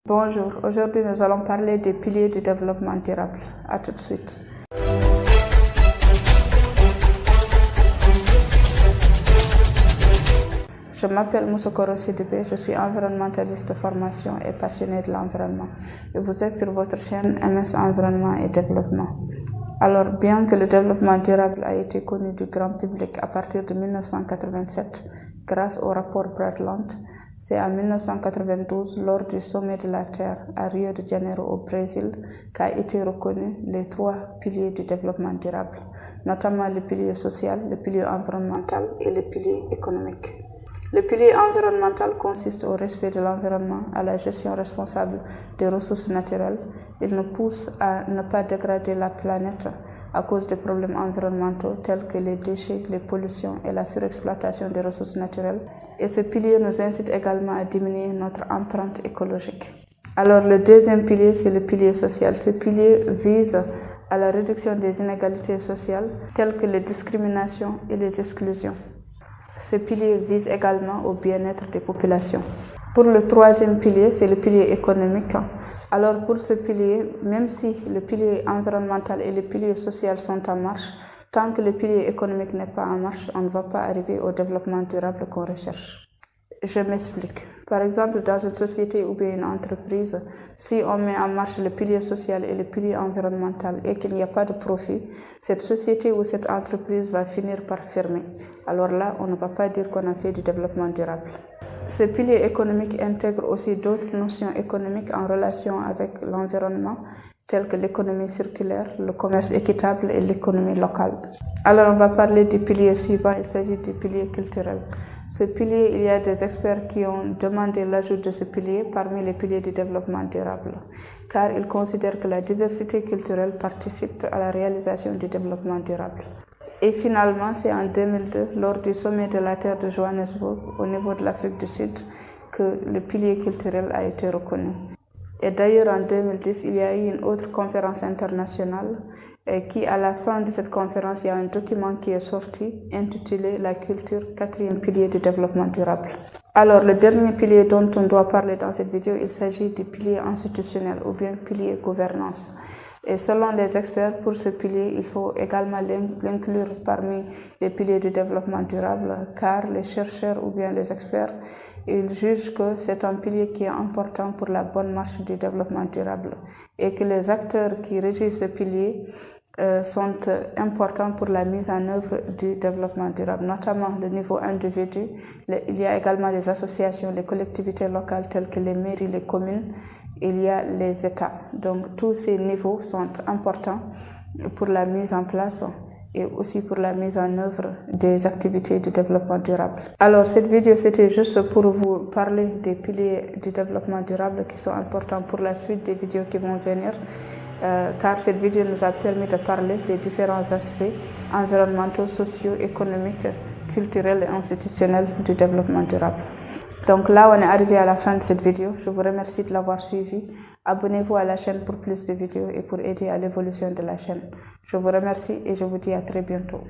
Bonjour, aujourd'hui nous allons parler des piliers du développement durable. À tout de suite. Je m'appelle Moussokoro Sidibé, je suis environnementaliste de formation et passionné de l'environnement. Et vous êtes sur votre chaîne MS Environnement et Développement. Alors, bien que le développement durable a été connu du grand public à partir de 1987, grâce au rapport Brundtland, c'est en 1992, lors du sommet de la Terre à Rio de Janeiro au Brésil, qu'a été reconnu les 3 piliers du développement durable, notamment le pilier social, le pilier environnemental et le pilier économique. Le pilier environnemental consiste au respect de l'environnement, à la gestion responsable des ressources naturelles. Il nous pousse à ne pas dégrader la planète à cause des problèmes environnementaux tels que les déchets, les pollutions et la surexploitation des ressources naturelles. Et ce pilier nous incite également à diminuer notre empreinte écologique. Alors le deuxième pilier, c'est le pilier social. Ce pilier vise à la réduction des inégalités sociales telles que les discriminations et les exclusions. Ce pilier vise également au bien-être des populations. Pour le troisième pilier, c'est le pilier économique. Alors pour ce pilier, même si le pilier environnemental et le pilier social sont en marche, tant que le pilier économique n'est pas en marche, on ne va pas arriver au développement durable qu'on recherche. Je m'explique. Par exemple, dans une société ou bien une entreprise, si on met en marche le pilier social et le pilier environnemental et qu'il n'y a pas de profit, cette société ou cette entreprise va finir par fermer. Alors là, on ne va pas dire qu'on a fait du développement durable. Ce pilier économique intègre aussi d'autres notions économiques en relation avec l'environnement, telles que l'économie circulaire, le commerce équitable et l'économie locale. Alors on va parler du pilier suivant, il s'agit du pilier culturel. Ce pilier, il y a des experts qui ont demandé l'ajout de ce pilier parmi les piliers du développement durable, car ils considèrent que la diversité culturelle participe à la réalisation du développement durable. Et finalement, c'est en 2002, lors du sommet de la Terre de Johannesburg, au niveau de l'Afrique du Sud, que le pilier culturel a été reconnu. Et d'ailleurs, en 2010, il y a eu une autre conférence internationale qui, à la fin de cette conférence, il y a un document qui est sorti intitulé « La culture, 4e pilier du développement durable ». Alors, le dernier pilier dont on doit parler dans cette vidéo, il s'agit du pilier institutionnel ou bien pilier gouvernance. Et selon les experts, pour ce pilier, il faut également l'inclure parmi les piliers du développement durable, car les chercheurs ou bien les experts, ils jugent que c'est un pilier qui est important pour la bonne marche du développement durable et que les acteurs qui régissent ce pilier sont importants pour la mise en œuvre du développement durable, notamment le niveau individu. Il y a également les associations, les collectivités locales telles que les mairies, les communes, il y a les États. Donc tous ces niveaux sont importants pour la mise en place et aussi pour la mise en œuvre des activités du développement durable. Alors cette vidéo c'était juste pour vous parler des piliers du développement durable qui sont importants pour la suite des vidéos qui vont venir. Car cette vidéo nous a permis de parler des différents aspects environnementaux, sociaux, économiques, culturels et institutionnels du développement durable. Donc là, on est arrivé à la fin de cette vidéo. Je vous remercie de l'avoir suivi. Abonnez-vous à la chaîne pour plus de vidéos et pour aider à l'évolution de la chaîne. Je vous remercie et je vous dis à très bientôt.